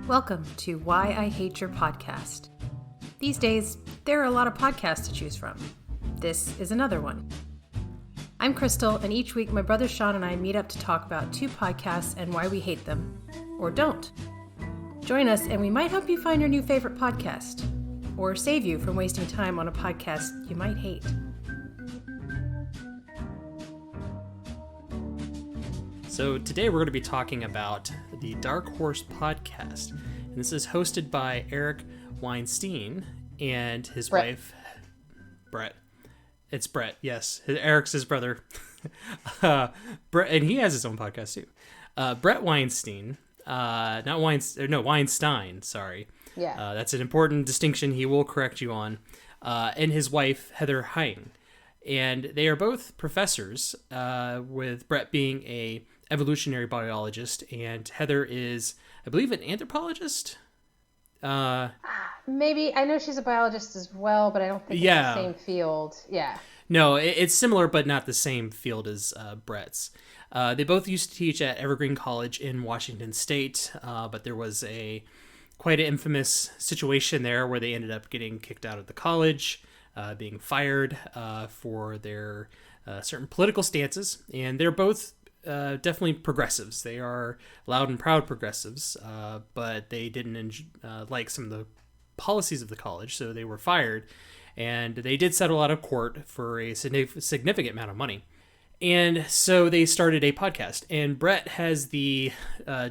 Welcome to Why I Hate Your Podcast. These days, there are a lot of podcasts to choose from. This is another one. I'm Crystal, and each week my brother Sean and I meet up to talk about two podcasts and why we hate them, or don't. Join us and we might help you find your new favorite podcast, or save you from wasting time on a podcast you might hate. So today we're going to be talking about the Dark Horse podcast. And this is hosted by Eric Weinstein and his wife, Bret. It's Bret, yes. Eric's his brother. Bret, and he has his own podcast too. Bret Weinstein, Weinstein, sorry. Yeah. That's an important distinction he will correct you on. And his wife, Heather Heying. And they are both professors, with Bret being a evolutionary biologist, and Heather is, I believe, an anthropologist. Maybe. I know she's a biologist as well, but I don't think it's the same field. Yeah. No, it's similar, but not the same field as Bret's. They both used to teach at Evergreen College in Washington State, but there was quite an infamous situation there where they ended up getting kicked out of the college, being fired for their certain political stances, and they're both definitely progressives. They are loud and proud progressives, but they didn't like some of the policies of the college, so they were fired, and they did settle out of court for a significant amount of money. And so they started a podcast, and Bret has the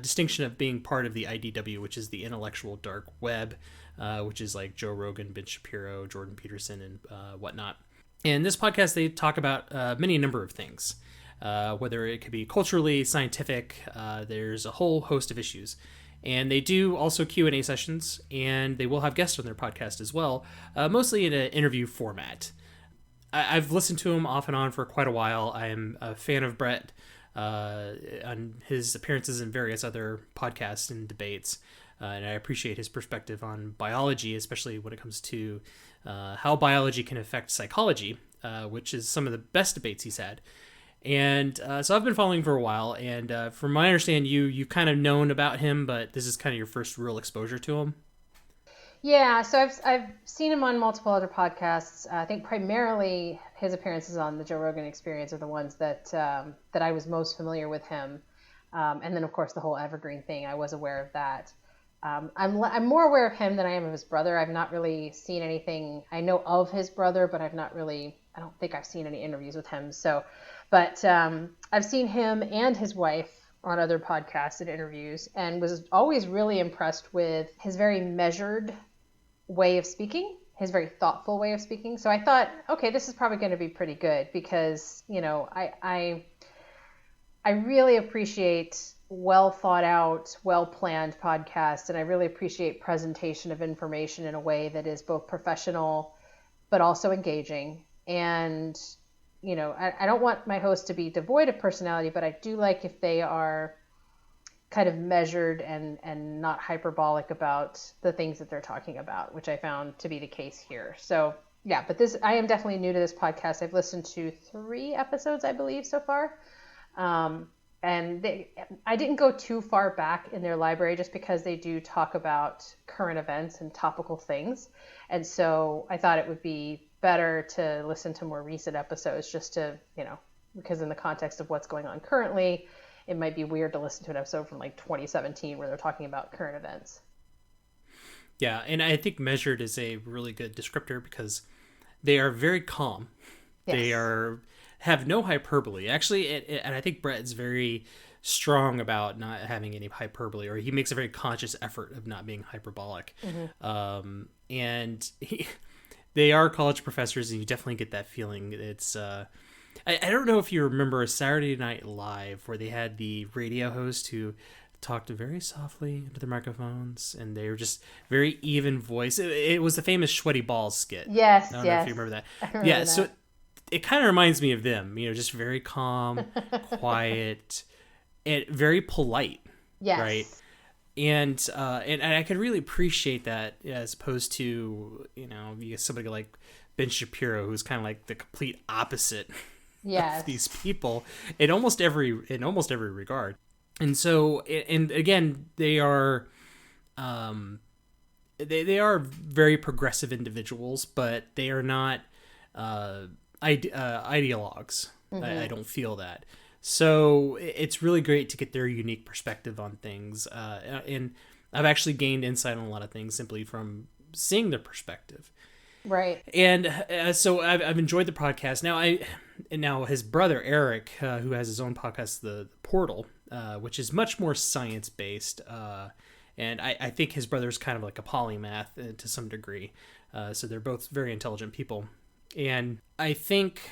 distinction of being part of the IDW, which is the intellectual dark web, which is like Joe Rogan, Ben Shapiro, Jordan Peterson, and whatnot. And this podcast, they talk about many number of things, whether it could be culturally, scientific. There's a whole host of issues. And they do also Q&A sessions, and they will have guests on their podcast as well, mostly in an interview format. I've listened to him off and on for quite a while. I am a fan of Bret on his appearances in various other podcasts and debates. And I appreciate his perspective on biology, especially when it comes to how biology can affect psychology, which is some of the best debates he's had. And so I've been following for a while, and from my understanding, you've kind of known about him, but this is kind of your first real exposure to him. Yeah, so I've seen him on multiple other podcasts. I think primarily his appearances on the Joe Rogan Experience are the ones that I was most familiar with him. And then, of course, the whole Evergreen thing, I was aware of that. I'm more aware of him than I am of his brother. I've not really seen anything. I know of his brother, but I don't think I've seen any interviews with him. But I've seen him and his wife on other podcasts and interviews, and was always really impressed with his very measured way of speaking, his very thoughtful way of speaking. So I thought, okay, this is probably going to be pretty good because, I really appreciate well thought out, well planned podcasts, and I really appreciate presentation of information in a way that is both professional but also engaging. And I don't want my host to be devoid of personality, but I do like if they are kind of measured and not hyperbolic about the things that they're talking about, which I found to be the case here. So yeah, but I am definitely new to this podcast. I've listened to 3 episodes, I believe, so far. And I didn't go too far back in their library just because they do talk about current events and topical things. And so I thought it would be better to listen to more recent episodes just to, because in the context of what's going on currently, it might be weird to listen to an episode from like 2017 where they're talking about current events. Yeah, and I think measured is a really good descriptor because they are very calm. Yes. They have no hyperbole. Actually, and I think Bret is very strong about not having any hyperbole, or he makes a very conscious effort of not being hyperbolic. Mm-hmm. And they are college professors, and you definitely get that feeling. It's I don't know if you remember Saturday Night Live, where they had the radio host who talked very softly into the microphones, and they were just very even voice. It was the famous Sweaty Balls skit. Yes, I don't know if you remember that. That. So it kind of reminds me of them. Just very calm, quiet, and very polite. Yes. Right. And I could really appreciate that as opposed to, somebody like Ben Shapiro, who's kind of like the complete opposite of these people in almost every regard. And so, and again, they are they are very progressive individuals, but they are not ideologues. I don't feel that. So it's really great to get their unique perspective on things. And I've actually gained insight on a lot of things simply from seeing their perspective. Right. And so I've enjoyed the podcast. Now his brother Eric, who has his own podcast, The Portal, which is much more science based. And I think his brother's kind of like a polymath to some degree. So they're both very intelligent people. And I think,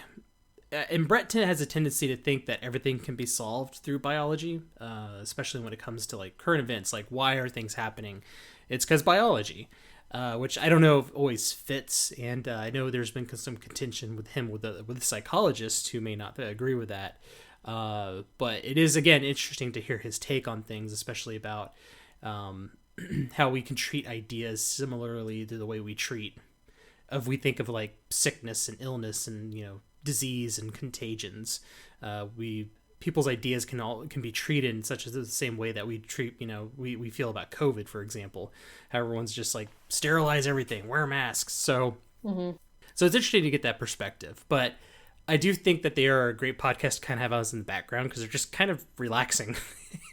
and Bret has a tendency to think that everything can be solved through biology, especially when it comes to like current events, like why are things happening? It's because biology. Which I don't know if always fits, and I know there's been some contention with him with psychologists who may not agree with that. But it is, again, interesting to hear his take on things, especially about how we can treat ideas similarly to the way we think of like sickness and illness and disease and contagions. People's ideas can be treated in such as the same way that we treat, we feel about COVID, for example, how everyone's just like sterilize everything, wear masks. So it's interesting to get that perspective, but I do think that they are a great podcast to kind of have us in the background because they're just kind of relaxing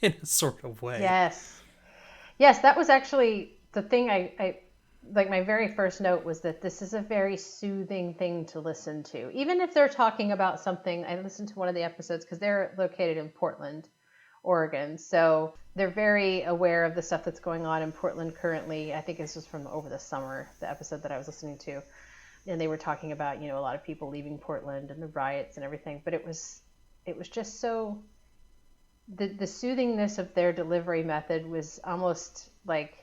in a sort of way. Yes, that was actually the thing I like. My very first note was that this is a very soothing thing to listen to. Even if they're talking about something, I listened to one of the episodes because they're located in Portland, Oregon. So they're very aware of the stuff that's going on in Portland currently. I think this was from over the summer, the episode that I was listening to. And they were talking about, a lot of people leaving Portland and the riots and everything. But it was just so, the soothingness of their delivery method was almost like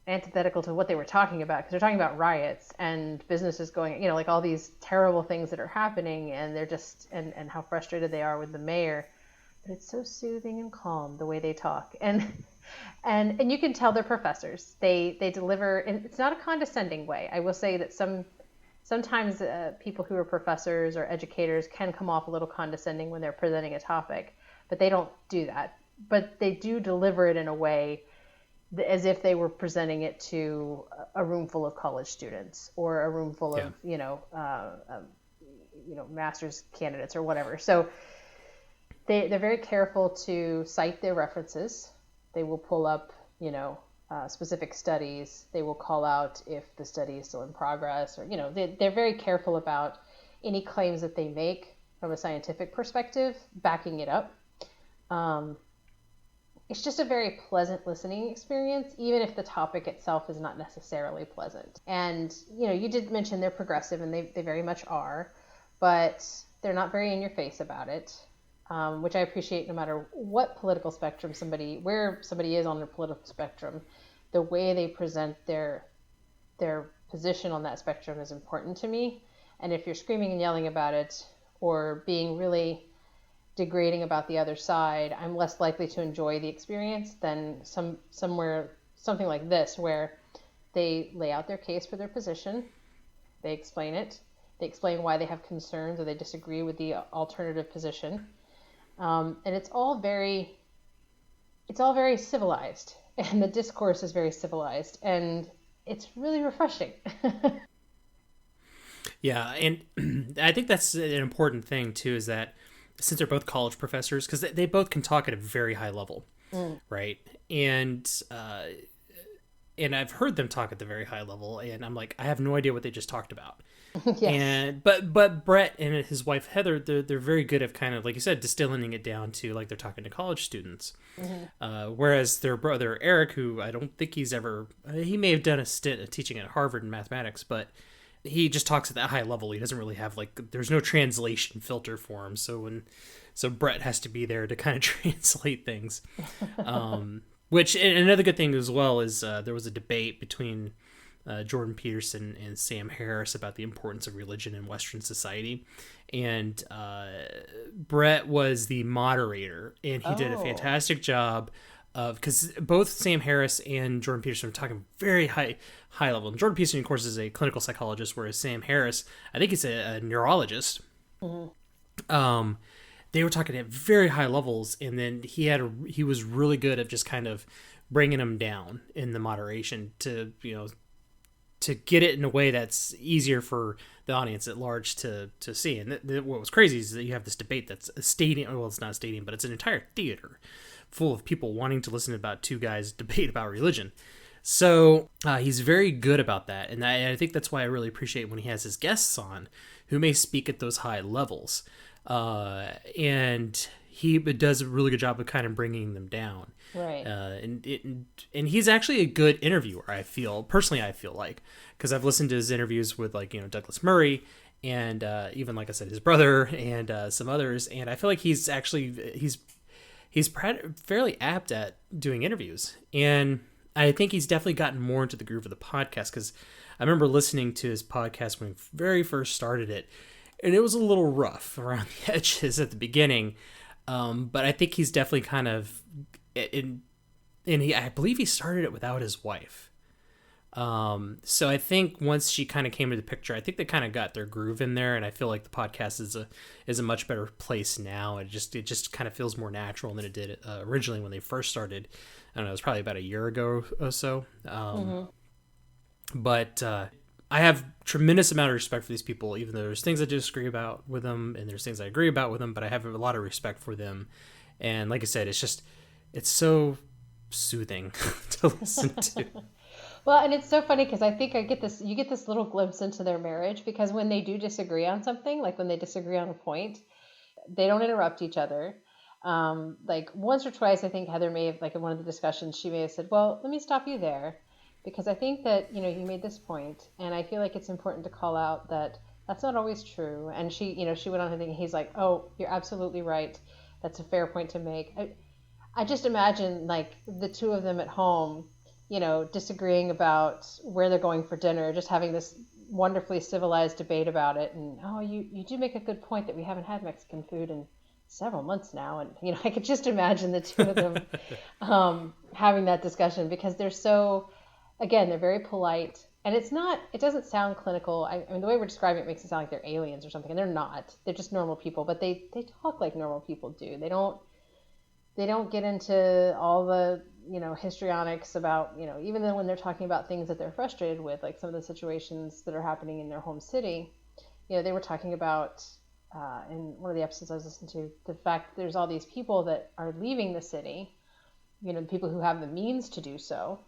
antithetical to what they were talking about, because they're talking about riots and businesses going, like all these terrible things that are happening, and they're just, and how frustrated they are with the mayor. But it's so soothing and calm the way they talk, and you can tell they're professors. They deliver, and it's not a condescending way. I will say that sometimes people who are professors or educators can come off a little condescending when they're presenting a topic, but they don't do that. But they do deliver it in a way as if they were presenting it to a room full of college students or a room full of, master's candidates or whatever. So they're very careful to cite their references. They will pull up, specific studies. They will call out if the study is still in progress, or, they're very careful about any claims that they make from a scientific perspective, backing it up. It's just a very pleasant listening experience, even if the topic itself is not necessarily pleasant. And, you did mention they're progressive, and they very much are, but they're not very in your face about it, which I appreciate no matter what political spectrum where somebody is on the political spectrum. The way they present their position on that spectrum is important to me. And if you're screaming and yelling about it or being really degrading about the other side, I'm less likely to enjoy the experience than something like this, where they lay out their case for their position, they explain it, they explain why they have concerns or they disagree with the alternative position, and it's all very civilized, and the discourse is very civilized, and it's really refreshing. Yeah, and I think that's an important thing too, is that since they're both college professors, because they both can talk at a very high level, right? And I've heard them talk at the very high level, and I'm like, I have no idea what they just talked about. Yes. But Bret and his wife Heather, they're very good at kind of, like you said, distilling it down to like they're talking to college students. Whereas their brother Eric, who I don't think he may have done a stint of teaching at Harvard in mathematics, but he just talks at that high level. He doesn't really have there's no translation filter for him. So Bret has to be there to kind of translate things. Which, and another good thing as well is there was a debate between Jordan Peterson and Sam Harris about the importance of religion in Western society. And Bret was the moderator, and he did a fantastic job because both Sam Harris and Jordan Peterson were talking very high level. And Jordan Peterson, of course, is a clinical psychologist, whereas Sam Harris, I think he's a neurologist. They were talking at very high levels, and then he was really good at just kind of bringing them down in the moderation to, to get it in a way that's easier for the audience at large to see. And what was crazy is that you have this debate that's a stadium. Well, it's not a stadium, but it's an entire theater full of people wanting to listen about two guys debate about religion. So he's very good about that. And I think that's why I really appreciate when he has his guests on who may speak at those high levels. And he does a really good job of kind of bringing them down. Right. And he's actually a good interviewer, I feel like, because I've listened to his interviews with Douglas Murray and even, like I said, his brother and some others. And I feel like he's fairly apt at doing interviews. And I think he's definitely gotten more into the groove of the podcast, because I remember listening to his podcast when he very first started it, and it was a little rough around the edges at the beginning. But I think he's definitely kind of I believe he started it without his wife. So I think once she kind of came into the picture, I think they kind of got their groove in there, and I feel like the podcast is a much better place now. It just kind of feels more natural than it did originally when they first started. I don't know, it was probably about a year ago or so. But I have tremendous amount of respect for these people, even though there's things I disagree about with them and there's things I agree about with them, but I have a lot of respect for them. And like I said, it's so soothing to listen to. Well, and it's so funny because I think you get this little glimpse into their marriage, because when they do disagree on something, like when they disagree on a point, they don't interrupt each other. Like once or twice, I think Heather may have, like in one of the discussions, she may have said, well, let me stop you there, because I think that, you made this point, and I feel like it's important to call out that that's not always true. And she went on to think, he's like, oh, you're absolutely right. That's a fair point to make. I just imagine like the two of them at home, disagreeing about where they're going for dinner, just having this wonderfully civilized debate about it. And, oh, you do make a good point that we haven't had Mexican food in several months now. And, I could just imagine the two of them having that discussion, because they're so, again, they're very polite. And it doesn't sound clinical. I mean, the way we're describing it makes it sound like they're aliens or something, and they're not. They're just normal people, but they talk like normal people do. They don't get into all the, histrionics about, even though when they're talking about things that they're frustrated with, like some of the situations that are happening in their home city, they were talking about, in one of the episodes I was listening to, the fact that there's all these people that are leaving the city, the people who have the means to do so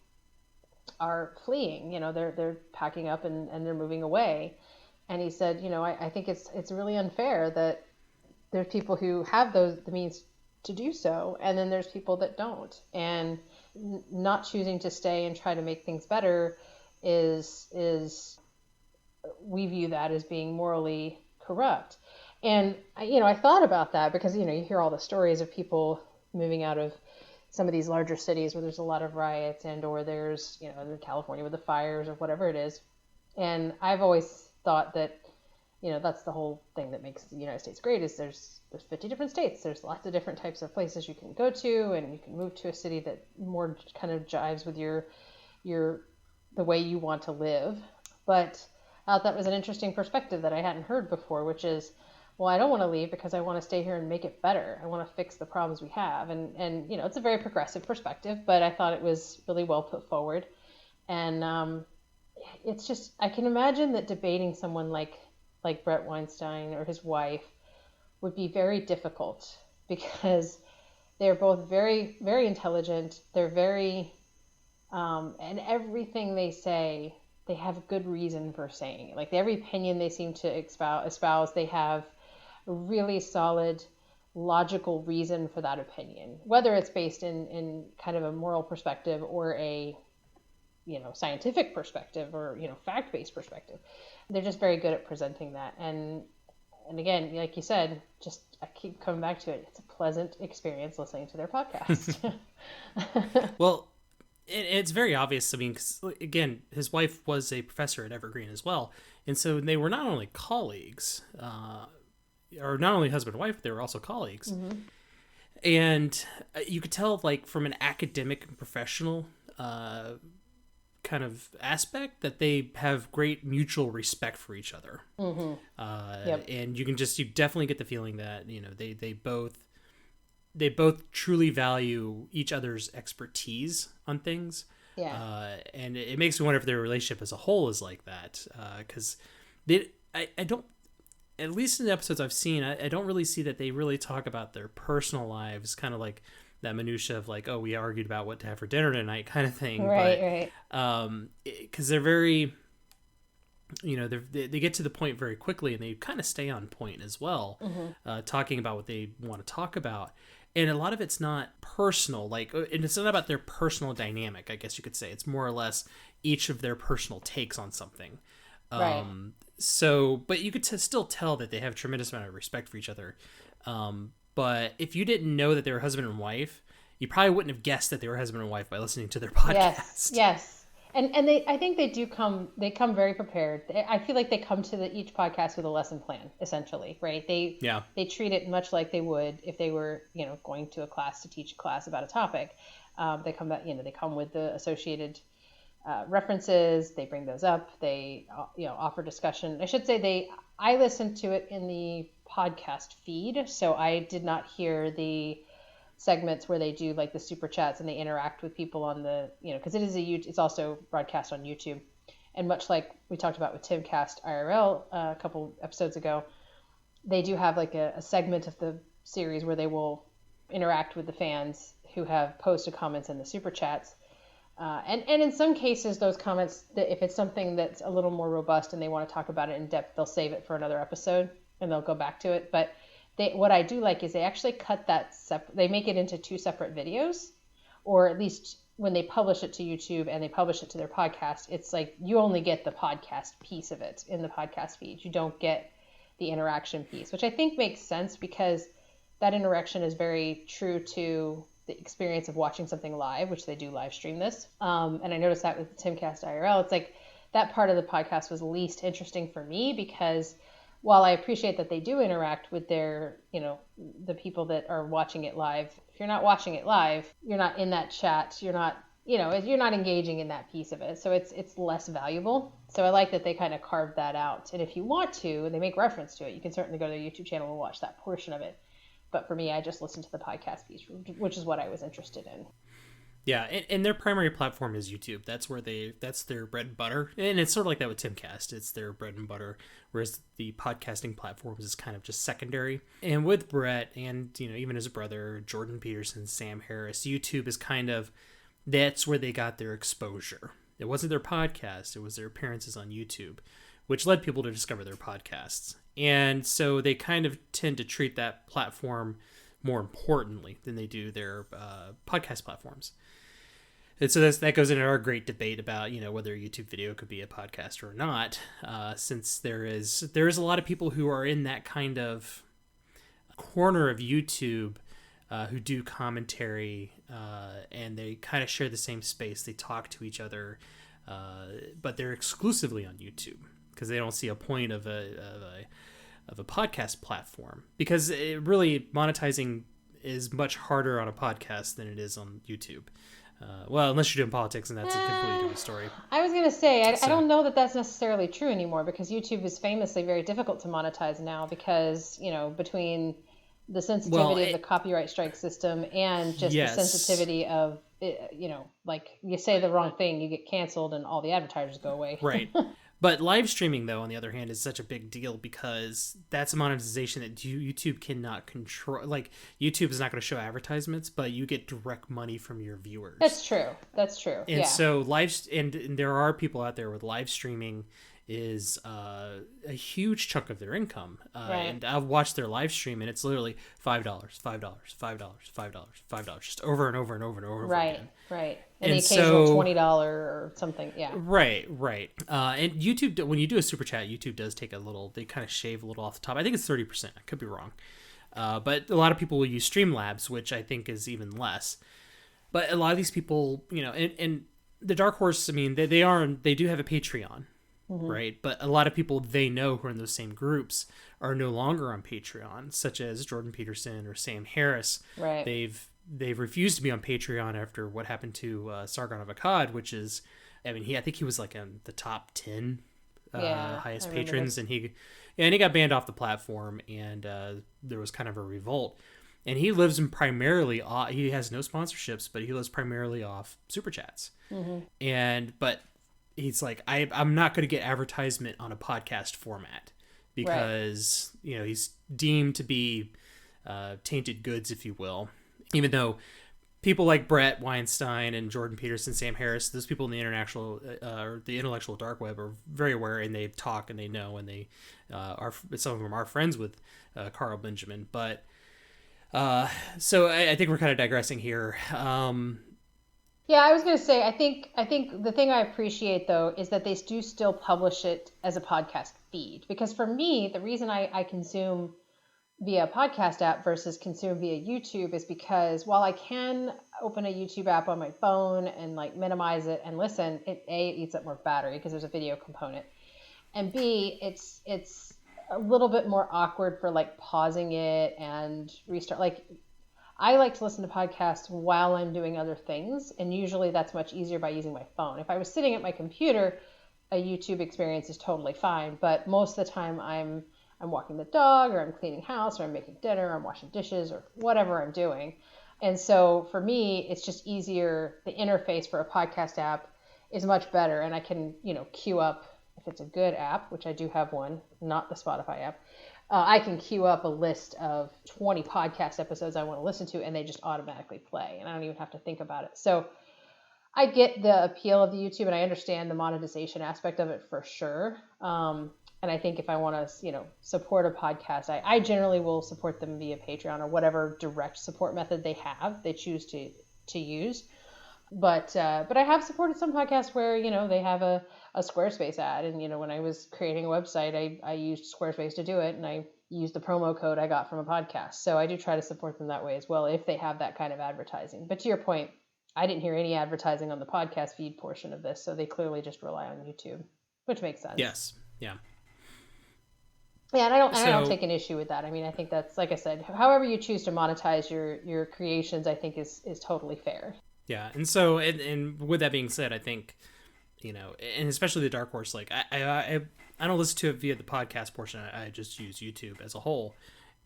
are fleeing, they're packing up and they're moving away. And he said, I think it's really unfair that there's people who have the means to do so, and then there's people that don't, and not choosing to stay and try to make things better is we view that as being morally corrupt. And I thought about that because you hear all the stories of people moving out of some of these larger cities where there's a lot of riots, and or there's in California with the fires or whatever it is. And I've always thought that that's the whole thing that makes the United States great, is there's 50 different states. There's lots of different types of places you can go to, and you can move to a city that more kind of jives with the way you want to live. But I thought that was an interesting perspective that I hadn't heard before, which is, well, I don't want to leave because I want to stay here and make it better. I want to fix the problems we have. And it's a very progressive perspective, but I thought it was really well put forward. And it's just, I can imagine that debating someone like Bret Weinstein or his wife would be very difficult, because they're both very, very intelligent. They're very, and everything they say, they have good reason for saying it. Like every opinion they seem to espouse, they have a really solid, logical reason for that opinion, whether it's based in kind of a moral perspective or a, scientific perspective or, fact-based perspective. They're just very good at presenting that. And again, like you said, I keep coming back to it. It's a pleasant experience listening to their podcast. Well, it's very obvious. I mean, 'cause, again, his wife was a professor at Evergreen as well. And so they were not only colleagues, or not only husband and wife, but they were also colleagues. Mm-hmm. And you could tell, like, from an academic and professional kind of aspect, that they have great mutual respect for each other. Mm-hmm. Yep. And you definitely get the feeling that, they both they both truly value each other's expertise on things. Yeah. And it makes me wonder if their relationship as a whole is like that. Because I don't, at least in the episodes I've seen, I don't really see that they really talk about their personal lives, kind of like that minutia of like, oh, we argued about what to have for dinner tonight kind of thing. Right. Because they're very, they get to the point very quickly, and they kind of stay on point as well, talking about what they want to talk about. And a lot of it's not personal, and it's not about their personal dynamic, I guess you could say. It's more or less each of their personal takes on something. Right. So, but you could still tell that they have a tremendous amount of respect for each other. But if you didn't know that they were husband and wife, you probably wouldn't have guessed that they were husband and wife by listening to their podcast. Yes. And I think they come very prepared. I feel like they come to each podcast with a lesson plan, essentially, right? They treat it much like they would if they were, going to a class to teach a class about a topic. They come with the associated references. They bring those up. They, offer discussion. I should say I listened to it in the podcast feed, so I did not hear the segments where they do like the super chats and they interact with people on the, because it's also broadcast on YouTube. And much like we talked about with Timcast IRL a couple episodes ago, they do have like a segment of the series where they will interact with the fans who have posted comments in the super chats. And in some cases, those comments, if it's something that's a little more robust and they want to talk about it in depth, they'll save it for another episode and they'll go back to it. But what I do like is they actually cut that they make it into two separate videos, or at least when they publish it to YouTube and they publish it to their podcast, it's like you only get the podcast piece of it in the podcast feed. You don't get the interaction piece, which I think makes sense because that interaction is very true to the experience of watching something live, which they do live stream this. And I noticed that with Timcast IRL, it's like that part of the podcast was least interesting for me because while I appreciate that they do interact with their, the people that are watching it live, if you're not watching it live, you're not in that chat, you're not engaging in that piece of it. So it's less valuable. So I like that they kind of carved that out. And if you want to, and they make reference to it, you can certainly go to their YouTube channel and watch that portion of it. But for me, I just listened to the podcast piece, which is what I was interested in. Yeah, and their primary platform is YouTube. That's their bread and butter. And it's sort of like that with Timcast. It's their bread and butter, whereas the podcasting platforms is kind of just secondary. And with Bret and, even his brother, Jordan Peterson, Sam Harris, YouTube is that's where they got their exposure. It wasn't their podcast. It was their appearances on YouTube, which led people to discover their podcasts. And so they kind of tend to treat that platform more importantly than they do their podcast platforms. And so that goes into our great debate about, whether a YouTube video could be a podcast or not, since there is a lot of people who are in that kind of corner of YouTube who do commentary, and they kind of share the same space. They talk to each other, but they're exclusively on YouTube because they don't see a point of a podcast platform, because it really monetizing is much harder on a podcast than it is on YouTube. Well, unless you're doing politics, and that's a completely different story. I was going to say, I don't know that that's necessarily true anymore, because YouTube is famously very difficult to monetize now because, between the sensitivity of the copyright strike system and just the sensitivity of, like you say the wrong thing, you get canceled and all the advertisers go away. Right. But live streaming, though, on the other hand, is such a big deal because that's a monetization that YouTube cannot control. Like, YouTube is not going to show advertisements, but you get direct money from your viewers. That's true. And so and there are people out there with live streaming is a huge chunk of their income. Right. And I've watched their live stream, and it's literally $5, $5, $5, $5, just over and over and over and over again. Right. And the occasional $20 or something, yeah. Right. And YouTube, when you do a super chat, YouTube does take they kind of shave a little off the top. I think it's 30%. I could be wrong. But a lot of people will use Streamlabs, which I think is even less. But a lot of these people, and the Dark Horse, I mean, they do have a Patreon, right? But a lot of people they know who are in those same groups are no longer on Patreon, such as Jordan Peterson or Sam Harris. Right. They've refused to be on Patreon after what happened to Sargon of Akkad, which is, I think he was like in the top 10 highest patrons, and he got banned off the platform, and there was kind of a revolt. and he lives in primarily off, he has no sponsorships, but he lives primarily off super chats. But he's like, I'm not going to get advertisement on a podcast format because he's deemed to be tainted goods, if you will, even though people like Bret Weinstein and Jordan Peterson, Sam Harris, those people in the the intellectual dark web are very aware, and they talk and they know, and they some of them are friends with Carl Benjamin. But so I think we're kind of digressing here. Yeah, I was going to say, I think the thing I appreciate, though, is that they do still publish it as a podcast feed. Because for me, the reason I consume via a podcast app versus consume via YouTube is because while I can open a YouTube app on my phone and like minimize it and listen, it eats up more battery because there's a video component. And B, it's a little bit more awkward for like pausing it and restart. Like, I like to listen to podcasts while I'm doing other things, and usually that's much easier by using my phone. If I was sitting at my computer, a YouTube experience is totally fine, but most of the time I'm walking the dog, or I'm cleaning house, or I'm making dinner, or I'm washing dishes, or whatever I'm doing. And so for me, it's just easier. The interface for a podcast app is much better, and I can, queue up, if it's a good app, which I do have one, not the Spotify app, I can queue up a list of 20 podcast episodes I want to listen to, and they just automatically play, and I don't even have to think about it. So I get the appeal of the YouTube, and I understand the monetization aspect of it for sure. And I think if I want to, support a podcast, I generally will support them via Patreon or whatever direct support method they choose to use. But I have supported some podcasts where, they have a Squarespace ad. And, when I was creating a website, I used Squarespace to do it. And I used the promo code I got from a podcast. So I do try to support them that way as well, if they have that kind of advertising. But to your point, I didn't hear any advertising on the podcast feed portion of this. So they clearly just rely on YouTube, which makes sense. Yes. Yeah. Yeah, and I don't take an issue with that. I mean, I think that's, like I said, however you choose to monetize your creations, I think is totally fair. Yeah, and so, and with that being said, I think, and especially the Dark Horse, like I don't listen to it via the podcast portion. I just use YouTube as a whole,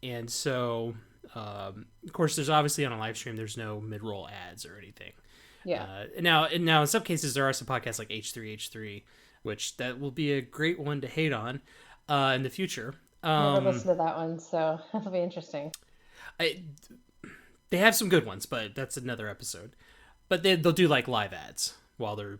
and so of course, there's obviously on a live stream, there's no mid-roll ads or anything. Yeah. Now in some cases there are some podcasts like H3H3, which that will be a great one to hate on in the future. Never listened to that one, so that'll be interesting. They have some good ones, but that's another episode. But they'll do like live ads while they're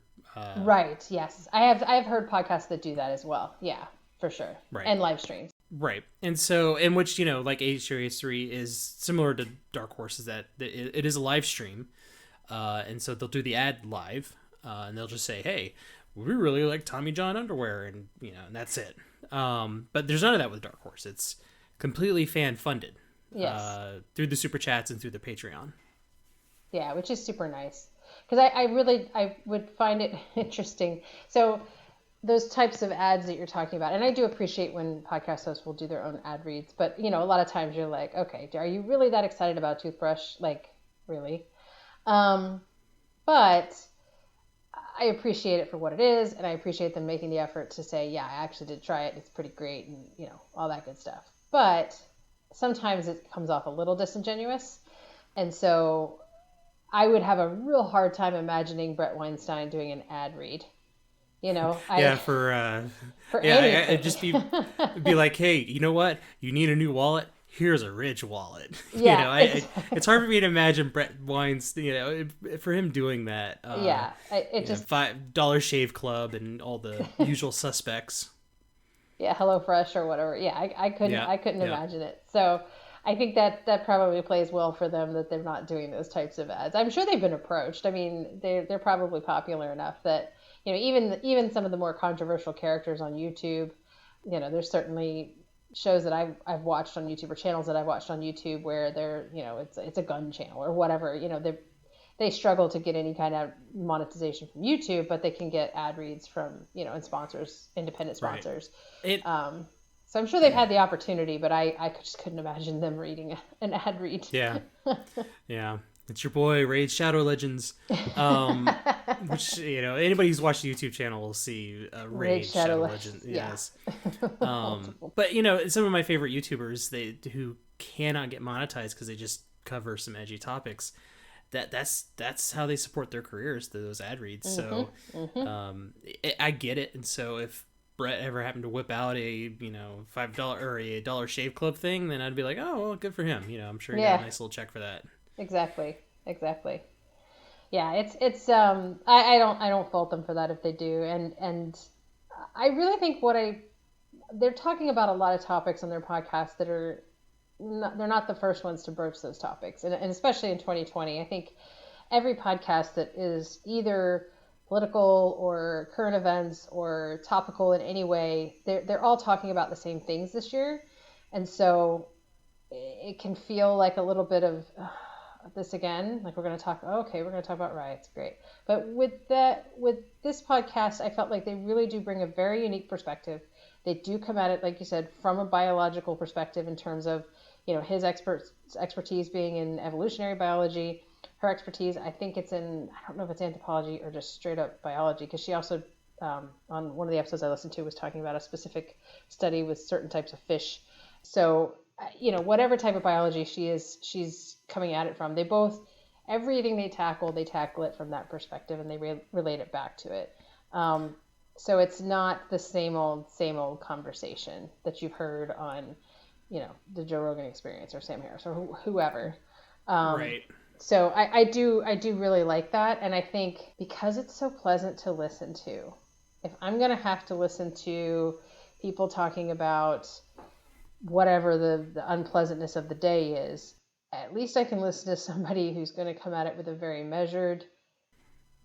right. Yes, I have heard podcasts that do that as well. Yeah, for sure. Right. And live streams. Right. And so, in which like H3 is similar to Dark Horse, is that it is a live stream, and so they'll do the ad live, and they'll just say, "Hey, we really like Tommy John underwear," and and that's it. But there's none of that with Dark Horse. It's completely fan funded. Yes. Through the super chats and through the Patreon. Yeah, which is super nice, because I would find it interesting. So those types of ads that you're talking about, and I do appreciate when podcast hosts will do their own ad reads, but a lot of times you're like, okay, are you really that excited about a toothbrush? Like, really? But I appreciate it for what it is, and I appreciate them making the effort to say, yeah, I actually did try it. It's pretty great, and all that good stuff. But sometimes it comes off a little disingenuous, and so I would have a real hard time imagining Bret Weinstein doing an ad read. It'd just be like, hey, you know what? You need a new wallet? Here's a Ridge wallet. Yeah, it's hard for me to imagine Bret Weinstein, for him doing that. Just $5 Shave Club and all the usual suspects. Yeah, HelloFresh or whatever. Yeah, I couldn't imagine it. So I think that probably plays well for them that they're not doing those types of ads. I'm sure they've been approached. I mean, they're probably popular enough that even some of the more controversial characters on YouTube, there's certainly shows that I've watched on YouTube or channels that I've watched on YouTube where they're it's a gun channel or whatever. They struggle to get any kind of monetization from YouTube, but they can get ad reads from and sponsors, independent sponsors. Right. So I'm sure they've had the opportunity, but I just couldn't imagine them reading an ad read. Yeah. Yeah. It's your boy, Raid Shadow Legends. Which, anybody who's watched the YouTube channel will see Raid Shadow Legends. Yes. But, some of my favorite YouTubers, who cannot get monetized because cover some edgy topics, that's how they support their careers, those ad reads. So I get it. And so if Bret ever happened to whip out a $5 or a Dollar Shave Club thing, then I'd be like, oh well, good for him. I'm sure he got a nice little check for that. Exactly. Yeah, it's I don't fault them for that if they do, and I really think they're talking about a lot of topics on their podcast that are they're not the first ones to broach those topics, and especially in 2020, I think every podcast that is either political or current events or topical in any way, they're all talking about the same things this year, and so it can feel like a little bit of this again, like we're going to talk about riots, great. But with this podcast, I felt like they really do bring a very unique perspective. They do come at it, like you said, from a biological perspective in terms of his expertise being in evolutionary biology. Her expertise, I think I don't know if it's anthropology or just straight up biology, because she also, on one of the episodes I listened to, was talking about a specific study with certain types of fish. So, whatever type of biology she's coming at it from, everything they tackle it from that perspective, and they relate it back to it. So it's not the same old conversation that you've heard on, the Joe Rogan Experience or Sam Harris or whoever. Right. So I do really like that. And I think because it's so pleasant to listen to, if I'm going to have to listen to people talking about whatever the unpleasantness of the day is, at least I can listen to somebody who's going to come at it with a very measured,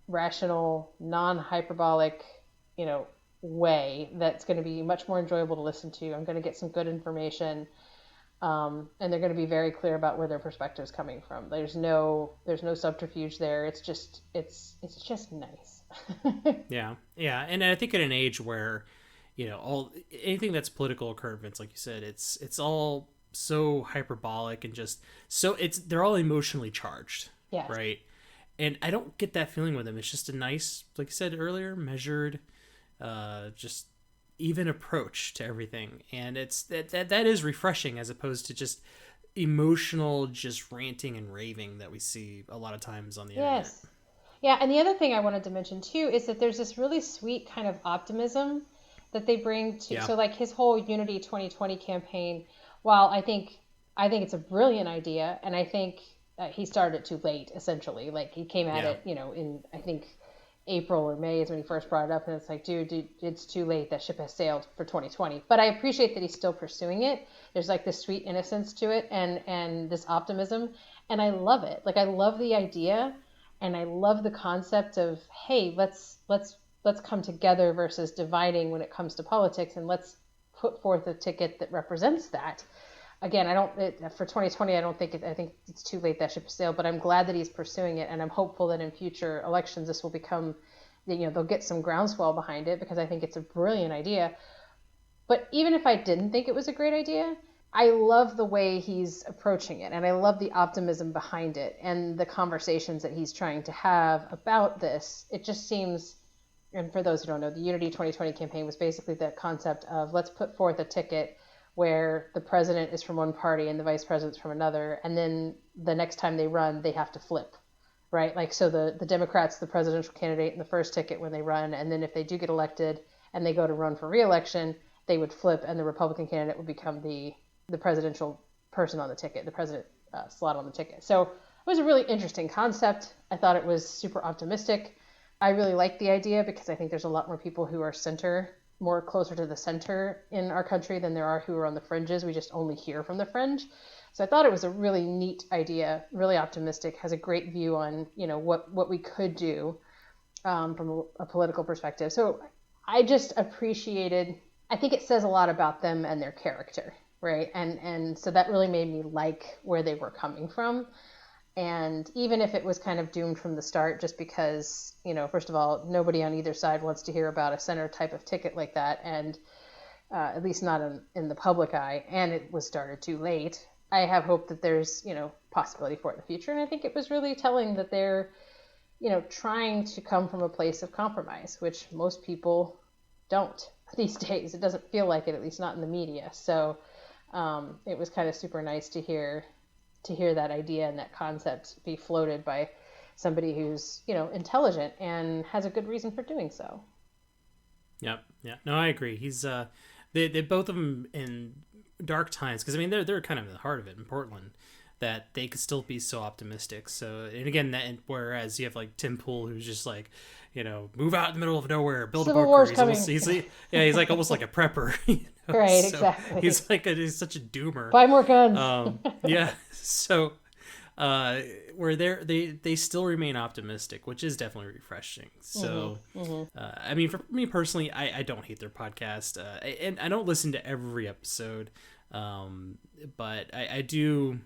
rational, non-hyperbolic, way that's going to be much more enjoyable to listen to. I'm going to get some good information. And they're going to be very clear about where their perspective is coming from. There's no subterfuge there. It's just nice. Yeah. And I think at an age where, anything that's political current events, like you said, it's all so hyperbolic and just so they're all emotionally charged. Yes. Right. And I don't get that feeling with them. It's just a nice, like I said earlier, measured, just even approach to everything, and it's that is refreshing as opposed to just emotional, just ranting and raving that we see a lot of times on the internet. Yeah, and the other thing I wanted to mention too is that there's this really sweet kind of optimism that they bring to. Yeah. So like his whole Unity 2020 campaign, while I think it's a brilliant idea, and I think he started it too late. Essentially, like he came at it, in I think April or May is when he first brought it up, and it's like, dude, it's too late. That ship has sailed for 2020. But I appreciate that he's still pursuing it. There's like this sweet innocence to it, and this optimism, and I love it. Like I love the idea, and I love the concept of, hey, let's come together versus dividing when it comes to politics, and let's put forth a ticket that represents that. Again, for 2020, I think it's too late. That ship has sailed, but I'm glad that he's pursuing it. And I'm hopeful that in future elections, this will become, they'll get some groundswell behind it, because I think it's a brilliant idea. But even if I didn't think it was a great idea, I love the way he's approaching it. And I love the optimism behind it and the conversations that he's trying to have about this. It just seems, and for those who don't know, the Unity 2020 campaign was basically the concept of let's put forth a ticket where the president is from one party and the vice president's from another, and then the next time they run, they have to flip, right? Like, so the Democrats, the presidential candidate in the first ticket when they run, and then if they do get elected and they go to run for re-election, they would flip, and the Republican candidate would become the presidential person on the ticket, the president slot on the ticket. So it was a really interesting concept. I thought it was super optimistic. I really like the idea because I think there's a lot more people who are more closer to the center in our country than there are who are on the fringes. We just only hear from the fringe. So I thought it was a really neat idea, really optimistic, has a great view on, what we could do from a political perspective. So I just appreciated, I think it says a lot about them and their character, right? And so that really made me like where they were coming from. And even if it was kind of doomed from the start, just because, first of all, nobody on either side wants to hear about a center type of ticket like that, and at least not in the public eye, and it was started too late, I have hope that there's, possibility for it in the future. And I think it was really telling that they're, trying to come from a place of compromise, which most people don't these days. It doesn't feel like it, at least not in the media. So it was kind of super nice to hear to hear that idea and that concept be floated by somebody who's, intelligent and has a good reason for doing so. Yep. Yeah. No, I agree. He's they both of them in dark times, because I mean they're kind of in the heart of it in Portland, that they could still be so optimistic. So, and again, whereas you have like Tim Pool, who's just like, move out in the middle of nowhere, build Civil a bunker. War's He's coming. He's like almost like a prepper. Right, So exactly. He's such a doomer. Buy more guns. Yeah. So, where they still remain optimistic, which is definitely refreshing. So, I mean, for me personally, I don't hate their podcast, and I don't listen to every episode, but I do.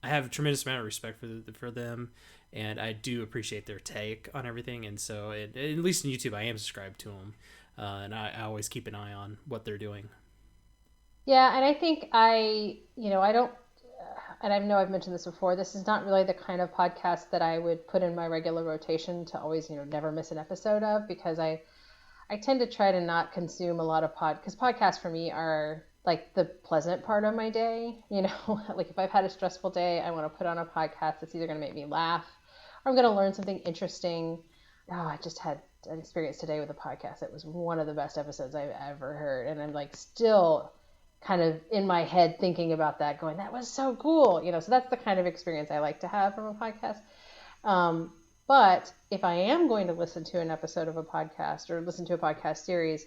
I have a tremendous amount of respect for them, and I do appreciate their take on everything. And so, at least on YouTube, I am subscribed to them, and I always keep an eye on what they're doing. Yeah, and I think I don't, and I know I've mentioned this before, this is not really the kind of podcast that I would put in my regular rotation to always, never miss an episode of, because I tend to try to not consume a lot of because podcasts for me are like the pleasant part of my day. Like if I've had a stressful day, I want to put on a podcast that's either going to make me laugh or I'm going to learn something interesting. Oh, I just had an experience today with a podcast. It was one of the best episodes I've ever heard. And I'm like still kind of in my head thinking about that, going, that was so cool. So that's the kind of experience I like to have from a podcast. But if I am going to listen to an episode of a podcast or listen to a podcast series,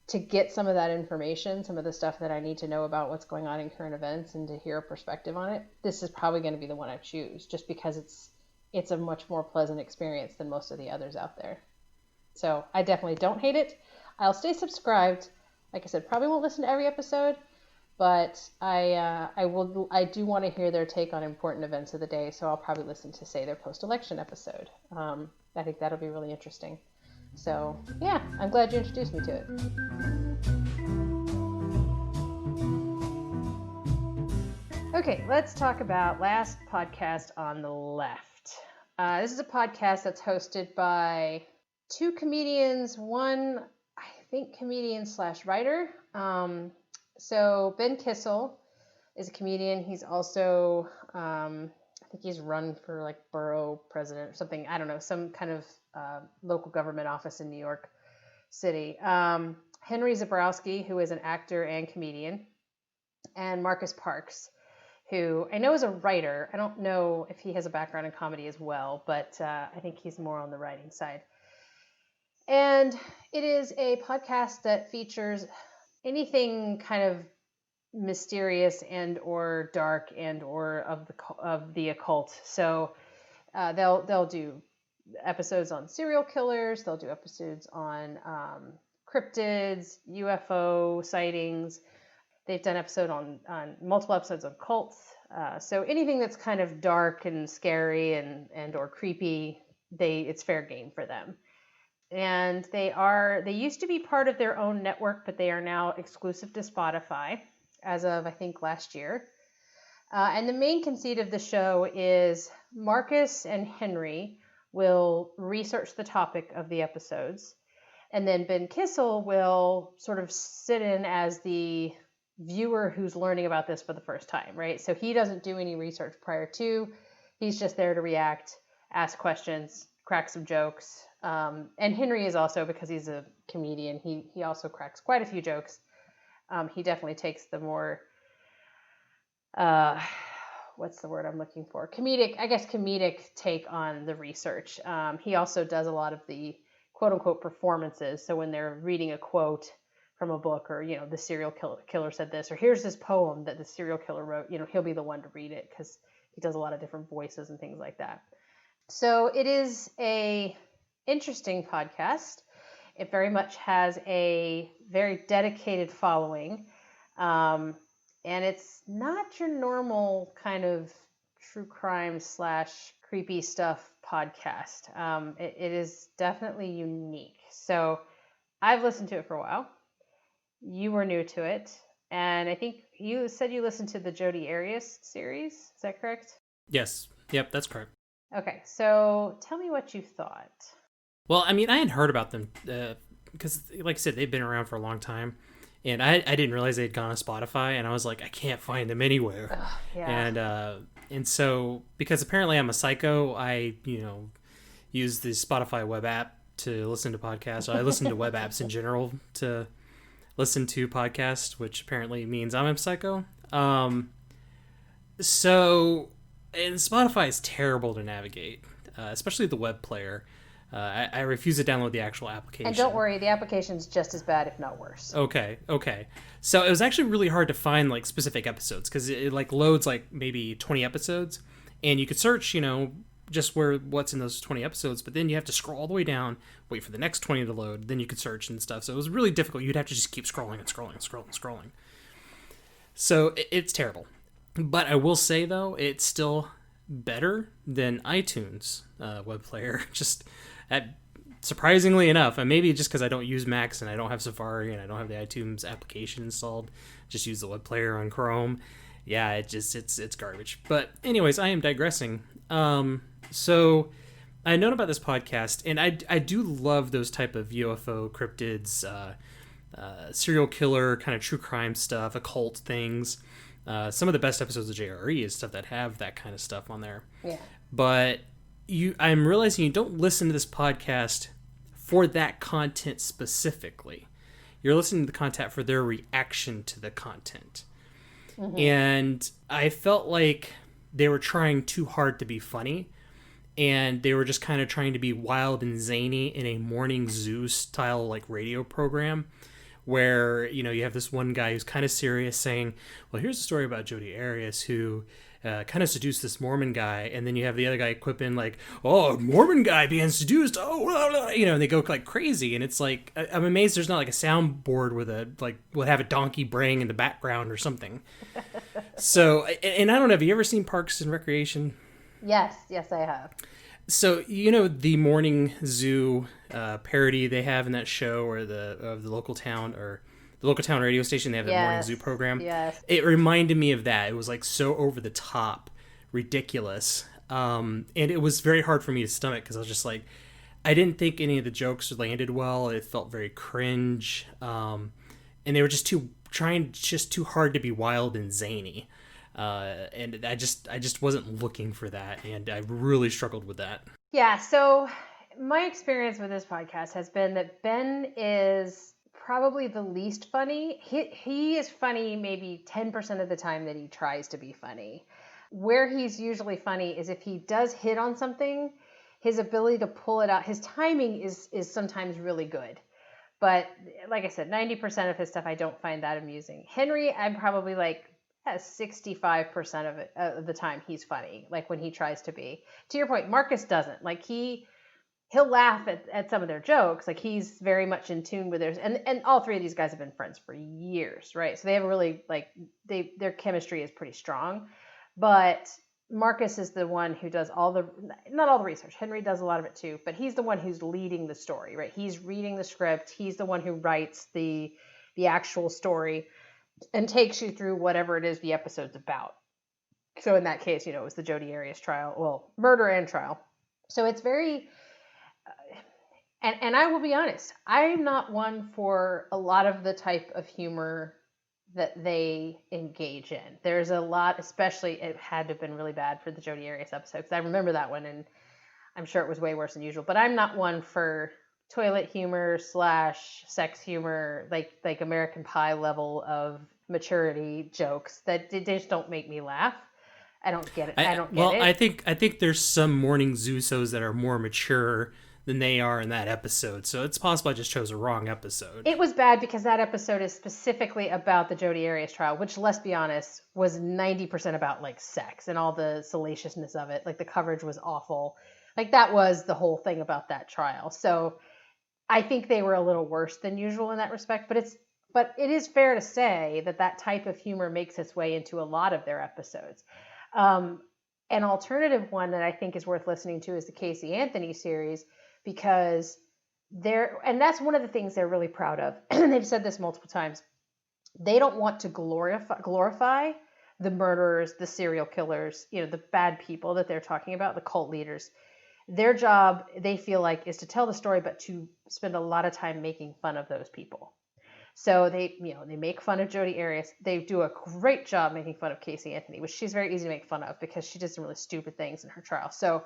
to get some of that information, some of the stuff that I need to know about what's going on in current events and to hear a perspective on it, this is probably going to be the one I choose, just because it's a much more pleasant experience than most of the others out there. So I definitely don't hate it. I'll stay subscribed. Like I said, probably won't listen to every episode, but I do want to hear their take on important events of the day. So I'll probably listen to, say, their post-election episode. I think that'll be really interesting. So yeah, I'm glad you introduced me to it. Okay, let's talk about Last Podcast on the Left. This is a podcast that's hosted by two comedians, one, I think, comedian/writer. So Ben Kissel is a comedian. He's also, I think he's run for like borough president or something. I don't know, some kind of local government office in New York City. Henry Zabrowski, who is an actor and comedian, and Marcus Parks, who I know is a writer. I don't know if he has a background in comedy as well, but I think he's more on the writing side. And it is a podcast that features anything kind of mysterious and or dark and or of the occult. So they'll do episodes on serial killers. They'll do episodes on cryptids, UFO sightings. They've done on multiple episodes on cults. So anything that's kind of dark and scary and or creepy, it's fair game for them. And they used to be part of their own network, but they are now exclusive to Spotify as of, I think, last year. And the main conceit of the show is Marcus and Henry will research the topic of the episodes, and then Ben Kissel will sort of sit in as the viewer who's learning about this for the first time, right? So he doesn't do any research prior to. He's just there to react, ask questions, crack some jokes. And Henry is also, because he's a comedian, he also cracks quite a few jokes. He definitely takes the more, what's the word I'm looking for? Comedic take on the research. He also does a lot of the quote unquote performances. So when they're reading a quote from a book, or, the serial killer said this, or here's this poem that the serial killer wrote, he'll be the one to read it because he does a lot of different voices and things like that. So it is a interesting podcast. It very much has a very dedicated following. And it's not your normal kind of true crime / creepy stuff podcast. It is definitely unique. So I've listened to it for a while. You were new to it. And I think you said you listened to the Jodi Arias series. Is that correct? Yes. Yep, that's correct. Okay, so tell me what you thought. Well, I mean, I hadn't heard about them because, like I said, they've been around for a long time. And I didn't realize they'd gone on Spotify, and I was like, I can't find them anywhere. Yeah. And And so, because apparently I'm a psycho, I, use the Spotify web app to listen to podcasts. I listen to web apps in general to listen to podcasts, which apparently means I'm a psycho. So, and Spotify is terrible to navigate, especially the web player. I refuse to download the actual application. And don't worry, the application's just as bad, if not worse. Okay. So it was actually really hard to find like specific episodes because it like loads like maybe 20 episodes, and you could search, just what's in those 20 episodes, but then you have to scroll all the way down, wait for the next 20 to load, then you could search and stuff. So it was really difficult. You'd have to just keep scrolling and scrolling and scrolling and scrolling. So it's terrible. But I will say though, it's still better than iTunes web player. Just surprisingly enough, and maybe just because I don't use Macs and I don't have Safari and I don't have the iTunes application installed, just use the web player on Chrome. Yeah, it's garbage. But anyways, I am digressing. So I known about this podcast, and I do love those type of UFO cryptids, serial killer kind of true crime stuff, occult things. Some of the best episodes of JRE is stuff that have that kind of stuff on there. Yeah. But I'm realizing you don't listen to this podcast for that content specifically. You're listening to the content for their reaction to the content. Mm-hmm. And I felt like they were trying too hard to be funny, and they were just kind of trying to be wild and zany in a morning zoo style like radio program where, you have this one guy who's kind of serious saying, well, here's a story about Jodi Arias who kind of seduced this Mormon guy, and then you have the other guy quipping like, oh, Mormon guy being seduced, oh, blah, blah, and they go like crazy, and it's like, I'm amazed there's not like a soundboard with would have a donkey braying in the background or something. So, and I don't know, have you ever seen Parks and Recreation? Yes, I have. So, the morning zoo parody they have in that show, or the local town, or the local town radio station, they have the morning zoo program. Yes. It reminded me of that. It was like so over the top, ridiculous. And it was very hard for me to stomach because I was just like, I didn't think any of the jokes landed well. It felt very cringe. And they were just too hard to be wild and zany. And I just wasn't looking for that, and I really struggled with that. Yeah, so my experience with this podcast has been that Ben is probably the least funny. He is funny maybe 10% of the time that he tries to be funny. Where he's usually funny is if he does hit on something, his ability to pull it out, his timing is sometimes really good. But like I said, 90% of his stuff I don't find that amusing. Henry, I'm probably like 65% of it of the time he's funny, like when he tries to be. To your point, Marcus doesn't. Like he'll laugh at some of their jokes. Like he's very much in tune with theirs. And all three of these guys have been friends for years, right? So they have really their chemistry is pretty strong. But Marcus is the one who does not all the research. Henry does a lot of it too, but he's the one who's leading the story, right? He's reading the script. He's the one who writes the actual story and takes you through whatever it is the episode's about. So in that case, it was the Jodi Arias trial, well, murder and trial. So it's very, and I will be honest, I'm not one for a lot of the type of humor that they engage in. There's a lot, especially it had to have been really bad for the Jodi Arias episode, because I remember that one, and I'm sure it was way worse than usual, but I'm not one for toilet humor / sex humor, like American Pie level of maturity jokes that they just don't make me laugh. I don't get it. I don't get it. I think there's some morning Zusos that are more mature than they are in that episode. So it's possible I just chose a wrong episode. It was bad because that episode is specifically about the Jodi Arias trial, which, let's be honest, was 90% about like sex and all the salaciousness of it. Like the coverage was awful. Like that was the whole thing about that trial. So I think they were a little worse than usual in that respect, but it is fair to say that type of humor makes its way into a lot of their episodes. An alternative one that I think is worth listening to is the Casey Anthony series, because and that's one of the things they're really proud of. They've said this multiple times. They don't want to glorify the murderers, the serial killers, the bad people that they're talking about, the cult leaders. Their job, they feel like, is to tell the story, but to spend a lot of time making fun of those people. So they make fun of Jodi Arias. They do a great job making fun of Casey Anthony, which she's very easy to make fun of because she did some really stupid things in her trial. So,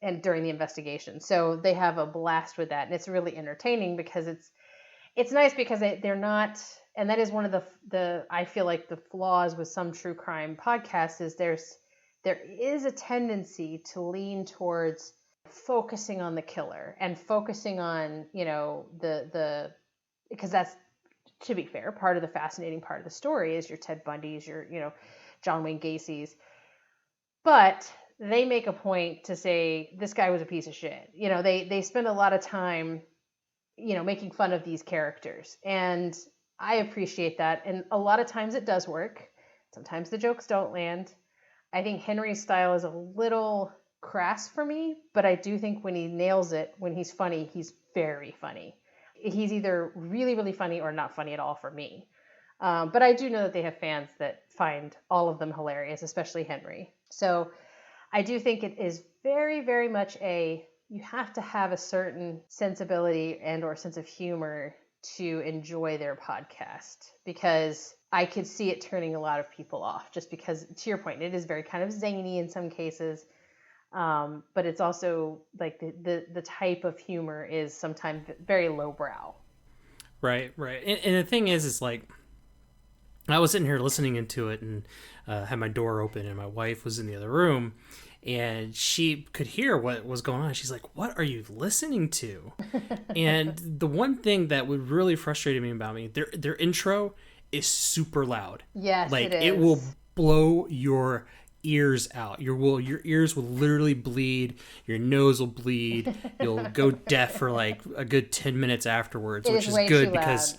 and during the investigation. So they have a blast with that. And it's really entertaining because it's nice because they're not, and that is one of the I feel like the flaws with some true crime podcasts is there is a tendency to lean towards focusing on the killer and focusing on, the because that's, to be fair, part of the fascinating part of the story is your Ted Bundy's, your, John Wayne Gacy's. But they make a point to say this guy was a piece of shit. They spend a lot of time, making fun of these characters. And I appreciate that. And a lot of times it does work. Sometimes the jokes don't land. I think Henry's style is a little crass for me, but I do think when he nails it, when he's funny, he's very funny. He's either really, really funny or not funny at all for me. But I do know that they have fans that find all of them hilarious, especially Henry. So I do think it is very, very much you have to have a certain sensibility and or sense of humor to enjoy their podcast, because I could see it turning a lot of people off just because, to your point, it is very kind of zany in some cases. But it's also like the type of humor is sometimes very lowbrow. Right. And the thing is like, I was sitting here listening into it and had my door open and my wife was in the other room and she could hear what was going on. She's like, "What are you listening to?" And the one thing that would really frustrate me about their intro is super loud. Yes, like it is. It will blow your ears out. Your ears will literally bleed. Your nose will bleed. You'll go deaf for like a good 10 minutes afterwards, which is good because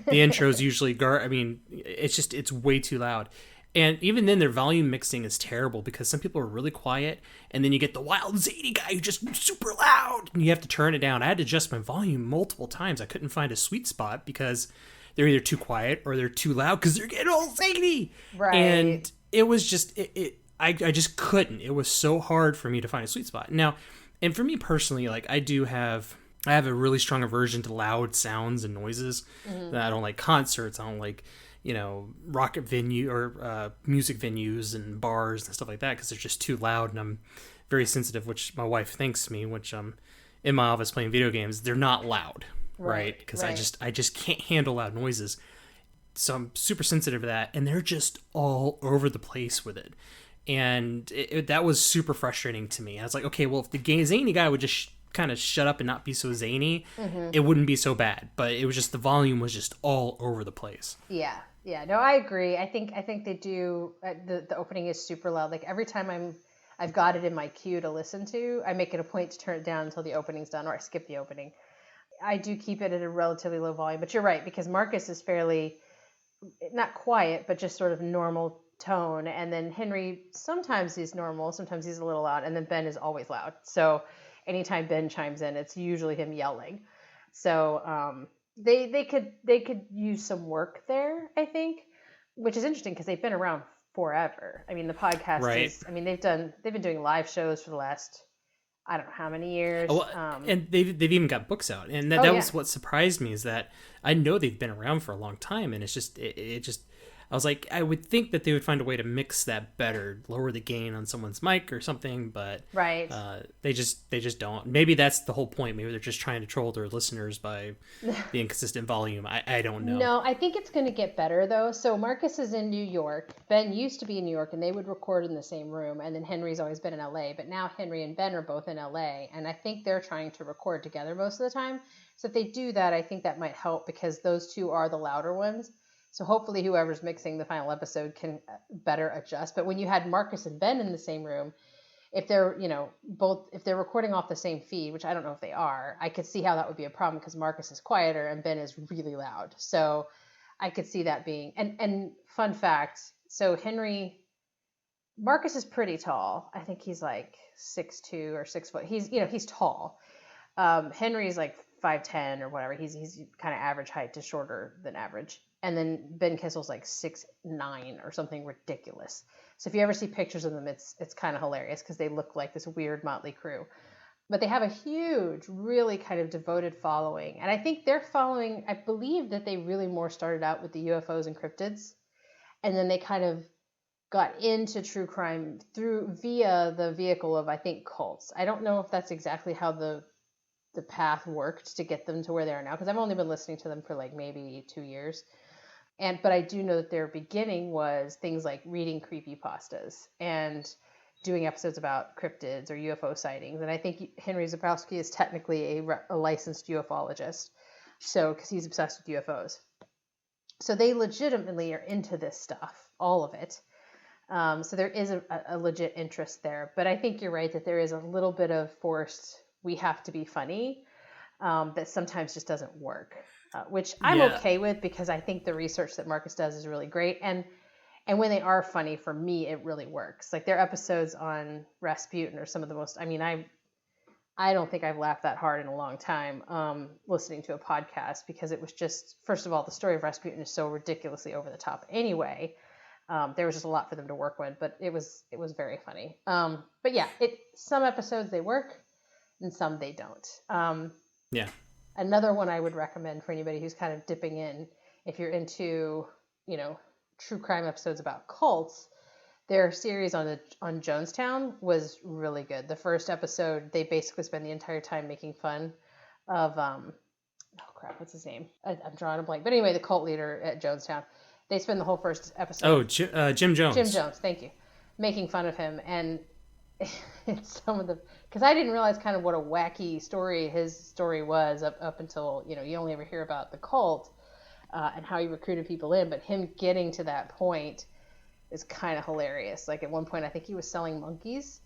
the intro is usually it's way too loud. And even then their volume mixing is terrible because some people are really quiet and then you get the wild zany guy who's just super loud and you have to turn it down. I had to adjust my volume multiple times. I couldn't find a sweet spot because they're either too quiet or they're too loud because they're getting all zany. Right. And it was just I just couldn't. It was so hard for me to find a sweet spot. Now, and for me personally, like I have a really strong aversion to loud sounds and noises. Mm-hmm. I don't like concerts. I don't like, rocket venue or music venues and bars and stuff like that because they're just too loud and I'm very sensitive, which my wife thanks me, which I'm in my office playing video games. They're not loud, right? Because I just can't handle loud noises. So I'm super sensitive to that. And they're just all over the place with it. And that was super frustrating to me. I was like, okay, well, if the zany guy would just kind of shut up and not be so zany, mm-hmm. it wouldn't be so bad. But it was just the volume was just all over the place. Yeah. No, I agree. I think they do. The opening is super loud. Like every time I've got it in my queue to listen to, I make it a point to turn it down until the opening's done, or I skip the opening. I do keep it at a relatively low volume. But you're right, because Marcus is fairly not quiet, but just sort of normal tone, and then Henry sometimes he's normal, sometimes he's a little loud, and then Ben is always loud. So anytime Ben chimes in, it's usually him yelling. So they could use some work there, I think, which is interesting because they've been around forever. I mean, the podcast is, I mean, they've been doing live shows for the last I don't know how many years. And they've even got books out, and that was what surprised me, is that I know they've been around for a long time, and it's just it just I was like, I would think that they would find a way to mix that better, lower the gain on someone's mic or something, but they just don't. Maybe that's the whole point. Maybe they're just trying to troll their listeners by the inconsistent volume. I don't know. No, I think it's going to get better though. So Marcus is in New York. Ben used to be in New York, and they would record in the same room. And then Henry's always been in LA, but now Henry and Ben are both in LA, and I think they're trying to record together most of the time. So if they do that, I think that might help because those two are the louder ones. So hopefully whoever's mixing the final episode can better adjust. But when you had Marcus and Ben in the same room, if they're, if they're recording off the same feed, which I don't know if they are, I could see how that would be a problem because Marcus is quieter and Ben is really loud. So I could see that being, and fun fact, so Marcus is pretty tall. I think he's like 6'2" or 6 foot. He's tall. Henry's like 5'10" or whatever. He's kind of average height to shorter than average. And then Ben Kissel's like 6'9" or something ridiculous. So if you ever see pictures of them, it's kind of hilarious because they look like this weird motley crew. But they have a huge, really kind of devoted following. And I think their following, I believe that they really more started out with the UFOs and cryptids. And then they kind of got into true crime via the vehicle of, I think, cults. I don't know if that's exactly how the path worked to get them to where they are now, because I've only been listening to them for like maybe 2 years. But I do know that their beginning was things like reading creepypastas and doing episodes about cryptids or UFO sightings. And I think Henry Zabrowski is technically a licensed ufologist, so because he's obsessed with UFOs. So they legitimately are into this stuff, all of it. So there is a legit interest there. But I think you're right that there is a little bit of forced, we have to be funny, that sometimes just doesn't work, which I'm okay with, because I think the research that Marcus does is really great. And when they are funny, for me, it really works. Like their episodes on Rasputin are some of the most, I mean, I don't think I've laughed that hard in a long time listening to a podcast, because it was just, first of all, the story of Rasputin is so ridiculously over the top anyway. There was just a lot for them to work with, but it was very funny. But yeah, some episodes they work and some they don't. Another one I would recommend for anybody who's kind of dipping in, if you're into, true crime episodes about cults, their series on Jonestown was really good. The first episode, they basically spend the entire time making fun of, what's his name? I'm drawing a blank. But anyway, the cult leader at Jonestown. They spend the whole first episode. Jim Jones. Jim Jones, thank you. Making fun of him. And it's because I didn't realize kind of what a wacky story his story was up until, you only ever hear about the cult and how he recruited people in. But him getting to that point is kind of hilarious. Like at one point, I think he was selling monkeys.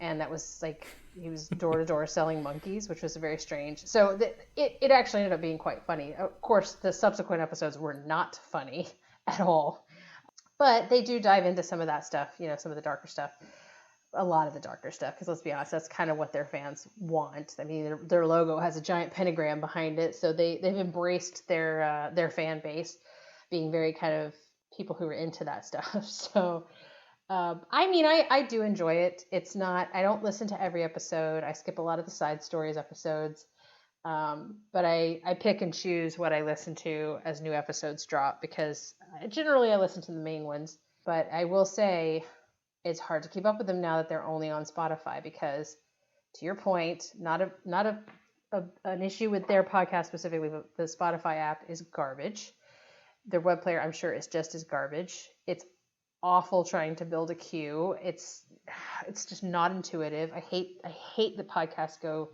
And that was like, he was door to door selling monkeys, which was very strange. So it actually ended up being quite funny. Of course, the subsequent episodes were not funny at all. But they do dive into some of that stuff, some of the darker stuff. A lot of the darker stuff, because let's be honest, that's kind of what their fans want. I mean, their logo has a giant pentagram behind it, so they've embraced their fan base, being very kind of people who are into that stuff. So, I do enjoy it. It's not, I don't listen to every episode. I skip a lot of the side stories episodes, but I pick and choose what I listen to as new episodes drop, because generally I listen to the main ones. But I will say, it's hard to keep up with them now that they're only on Spotify, because, to your point, not an issue with their podcast specifically, but the Spotify app is garbage. Their web player, I'm sure, is just as garbage. It's awful trying to build a queue. It's just not intuitive. I hate that podcasts go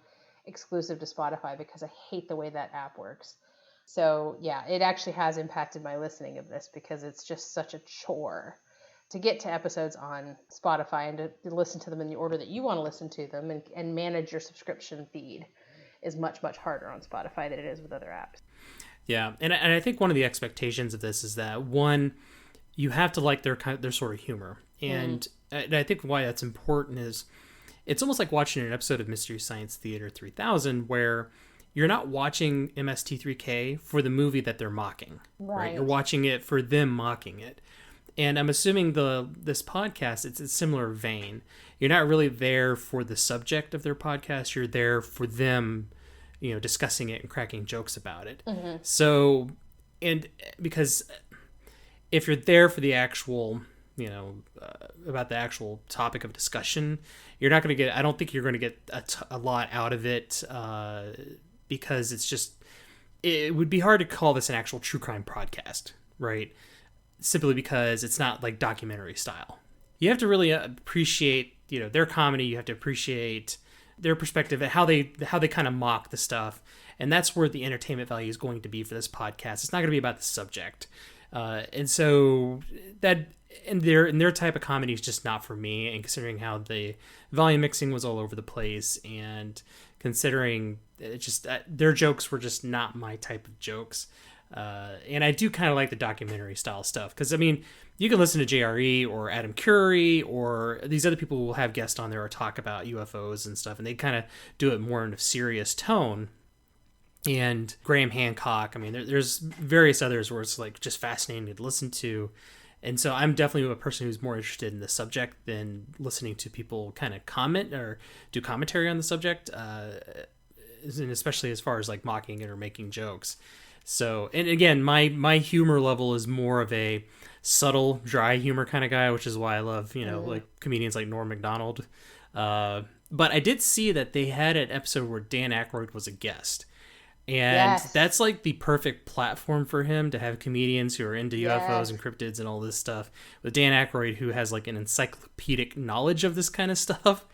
exclusive to Spotify, because I hate the way that app works. So yeah, it actually has impacted my listening of this, because it's just such a chore to get to episodes on Spotify and to listen to them in the order that you want to listen to them, and manage your subscription feed is much, much harder on Spotify than it is with other apps. Yeah, and I think one of the expectations of this is that, one, you have to like their sort of humor. And I think why that's important is it's almost like watching an episode of Mystery Science Theater 3000, where you're not watching MST3K for the movie that they're mocking, right? You're watching it for them mocking it. And I'm assuming this podcast, it's a similar vein. You're not really there for the subject of their podcast. You're there for them, discussing it and cracking jokes about it. Mm-hmm. So, and because if you're there for the actual, about the actual topic of discussion, you're not going to get, I don't think you're going to get a lot out of it, because it would be hard to call this an actual true crime podcast, right? Simply because it's not like documentary style. You have to really appreciate, their comedy. You have to appreciate their perspective and how they kind of mock the stuff. And that's where the entertainment value is going to be for this podcast. It's not going to be about the subject. And so that, and their type of comedy is just not for me. And considering how the volume mixing was all over the place, and considering their jokes were just not my type of jokes. And I do kind of like the documentary style stuff, because, I mean, you can listen to JRE or Adam Curry or these other people who will have guests on there or talk about UFOs and stuff, and they kind of do it more in a serious tone. And Graham Hancock, I mean, there's various others where it's like just fascinating to listen to. And so I'm definitely a person who's more interested in the subject than listening to people kind of comment or do commentary on the subject, and especially as far as like mocking it or making jokes. So, and again, my humor level is more of a subtle, dry humor kind of guy, which is why I love, like comedians like Norm Macdonald. But I did see that they had an episode where Dan Aykroyd was a guest. And Yes. that's like the perfect platform for him to have comedians who are into Yes. UFOs and cryptids and all this stuff. With Dan Aykroyd, who has like an encyclopedic knowledge of this kind of stuff.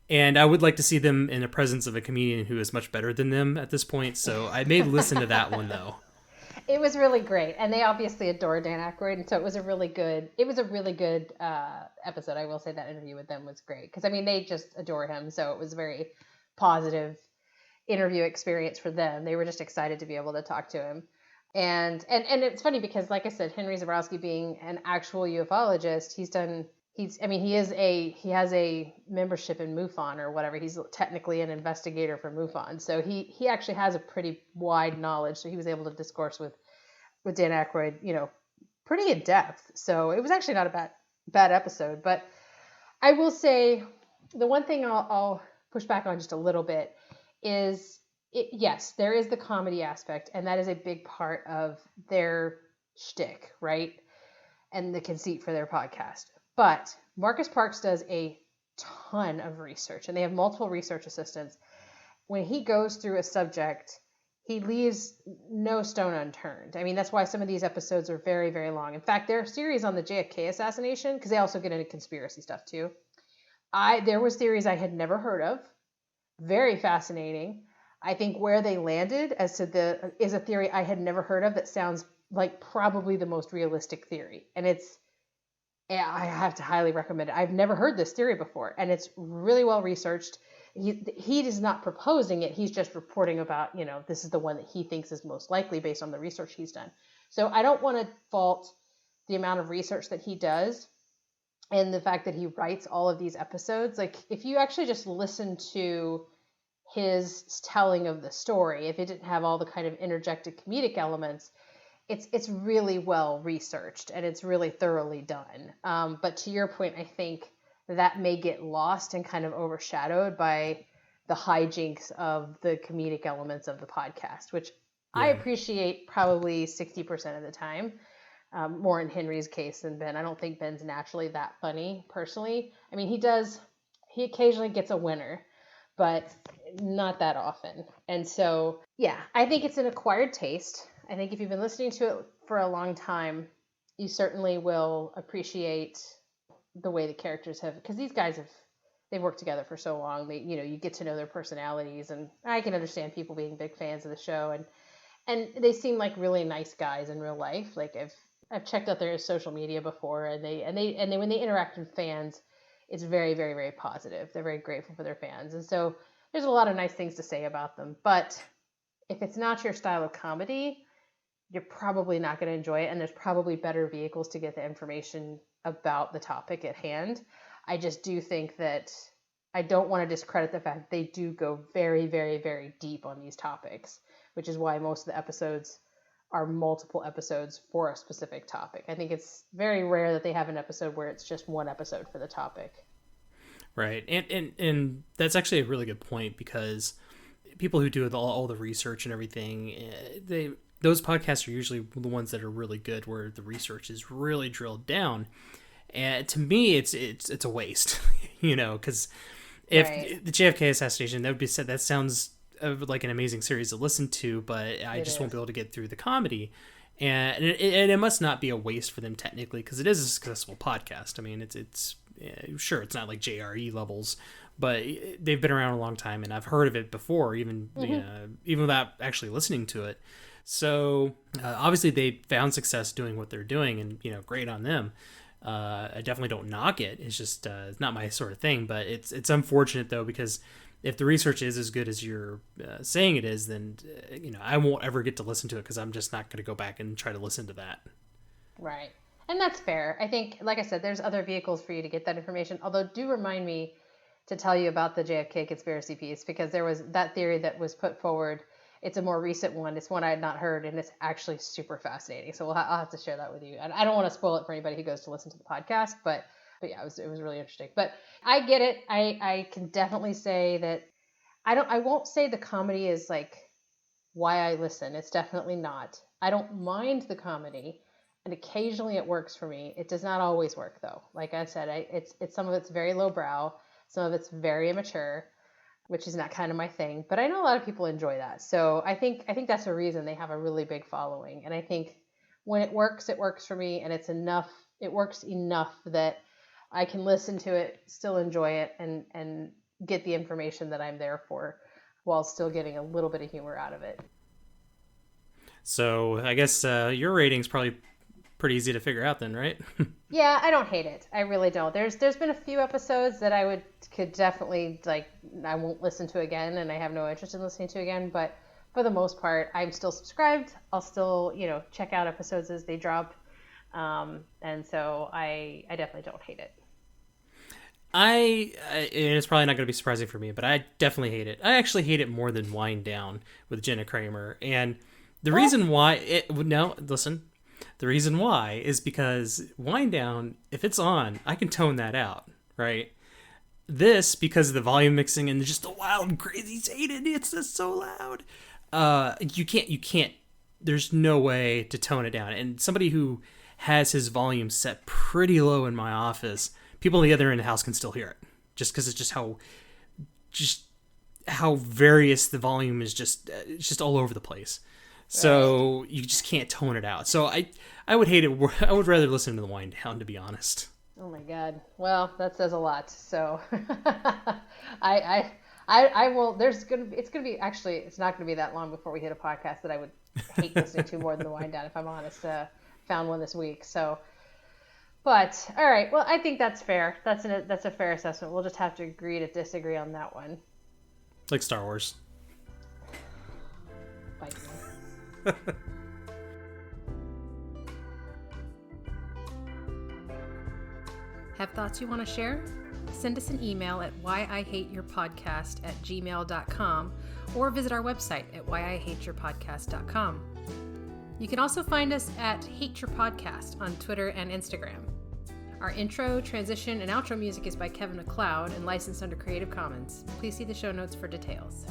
And I would like to see them in the presence of a comedian who is much better than them at this point. So I may listen to that one though. It was really great, and they obviously adore Dan Aykroyd, and so it was a really good episode. I will say that interview with them was great because they just adore him, so it was a very positive interview experience for them. They were just excited to be able to talk to him, and it's funny because, like I said, Henry Zabrowski being an actual ufologist, he has a membership in MUFON or whatever. He's technically an investigator for MUFON. So he actually has a pretty wide knowledge. So he was able to discourse with Dan Aykroyd, pretty in depth. So it was actually not a bad episode. But I will say the one thing I'll push back on just a little bit is, yes, there is the comedy aspect. And that is a big part of their shtick, right? And the conceit for their podcast. But Marcus Parks does a ton of research, and they have multiple research assistants. When he goes through a subject, he leaves no stone unturned. That's why some of these episodes are very, very long. In fact, their series on the JFK assassination, because they also get into conspiracy stuff too. There was theories I had never heard of. Very fascinating. I think where they landed is a theory I had never heard of that sounds like probably the most realistic theory. And I have to highly recommend it. I've never heard this theory before, and it's really well researched. He is not proposing it. He's just reporting about, this is the one that he thinks is most likely based on the research he's done. So I don't want to fault the amount of research that he does and the fact that he writes all of these episodes. Like, if you actually just listen to his telling of the story, if it didn't have all the kind of interjected comedic elements, it's really well researched and it's really thoroughly done. But to your point, I think that may get lost and kind of overshadowed by the hijinks of the comedic elements of the podcast, which I appreciate probably 60% of the time, more in Henry's case than Ben. I don't think Ben's naturally that funny personally. He occasionally gets a winner, but not that often. And so, yeah, I think it's an acquired taste. I think if you've been listening to it for a long time, you certainly will appreciate the way the characters have, because these guys they've worked together for so long. You get to know their personalities, and I can understand people being big fans of the show, and they seem like really nice guys in real life. Like I've checked out their social media before, and they when they interact with fans, it's very, very, very positive. They're very grateful for their fans, and so there's a lot of nice things to say about them. But if it's not your style of comedy, you're probably not going to enjoy it, and there's probably better vehicles to get the information about the topic at hand. I just do think that I don't want to discredit the fact that they do go very, very, very deep on these topics, which is why most of the episodes are multiple episodes for a specific topic. I think it's very rare that they have an episode where it's just one episode for the topic. Right. And that's actually a really good point, because people who do all the research and everything, those podcasts are usually the ones that are really good, where the research is really drilled down. And to me, it's a waste, because if the JFK assassination, that would be said, that sounds like an amazing series to listen to, but I just won't be able to get through the comedy. And it must not be a waste for them technically, because it is a successful podcast. It's sure, it's not like JRE levels, but they've been around a long time, and I've heard of it before, even without actually listening to it. So obviously they found success doing what they're doing, and great on them. I definitely don't knock it. It's just it's not my sort of thing. But it's unfortunate though, because if the research is as good as you're saying it is, then I won't ever get to listen to it, because I'm just not going to go back and try to listen to that. Right, and that's fair. I think, like I said, there's other vehicles for you to get that information. Although, do remind me to tell you about the JFK conspiracy piece, because there was that theory that was put forward. it's a more recent one. It's one I had not heard, and it's actually super fascinating. So I'll have to share that with you. And I don't want to spoil it for anybody who goes to listen to the podcast, but yeah, it was really interesting. But I get it. I can definitely say that I won't say the comedy is like why I listen. It's definitely not. I don't mind the comedy, and occasionally it works for me. It does not always work though. Like I said, it's some of it's very lowbrow, some of it's very immature, which is not kind of my thing. But I know a lot of people enjoy that. So I think that's a reason they have a really big following. And I think when it works for me, and it works enough that I can listen to it, still enjoy it, and get the information that I'm there for while still getting a little bit of humor out of it. So I guess your rating's probably pretty easy to figure out then, right? Yeah, I don't hate it. I really don't. There's been a few episodes that I could definitely, like, I won't listen to again, and I have no interest in listening to again, but for the most part, I'm still subscribed. I'll still, check out episodes as they drop. And so I definitely don't hate it. And it's probably not going to be surprising for me, but I definitely hate it. I actually hate it more than Wind Down with Jenna Kramer. And the reason why the reason why is because Wind Down, if it's on, I can tone that out, right? This, because of the volume mixing and just the wild and crazy Satan, it's just so loud. You can't, there's no way to tone it down. And somebody who has his volume set pretty low in my office, people on the other end of the house can still hear it, just because it's just how various the volume is. It's just all over the place. So you just can't tone it out. So I would hate it. I would rather listen to the Wind Down, to be honest. Oh my God. Well, that says a lot. So I will. It's not gonna be that long before we hit a podcast that I would hate listening to more than the Wind Down, if I'm honest. Found one this week. So. But all right, well, I think that's fair. That's a fair assessment. We'll just have to agree to disagree on that one. Like Star Wars. Bye. Have thoughts you want to share? Send us an email at whyihateyourpodcast@gmail.com or visit our website at whyihateyourpodcast.com. You can also find us at Hate Your Podcast on Twitter and Instagram. Our intro, transition, and outro music is by Kevin MacLeod and licensed under Creative Commons. Please see the show notes for details.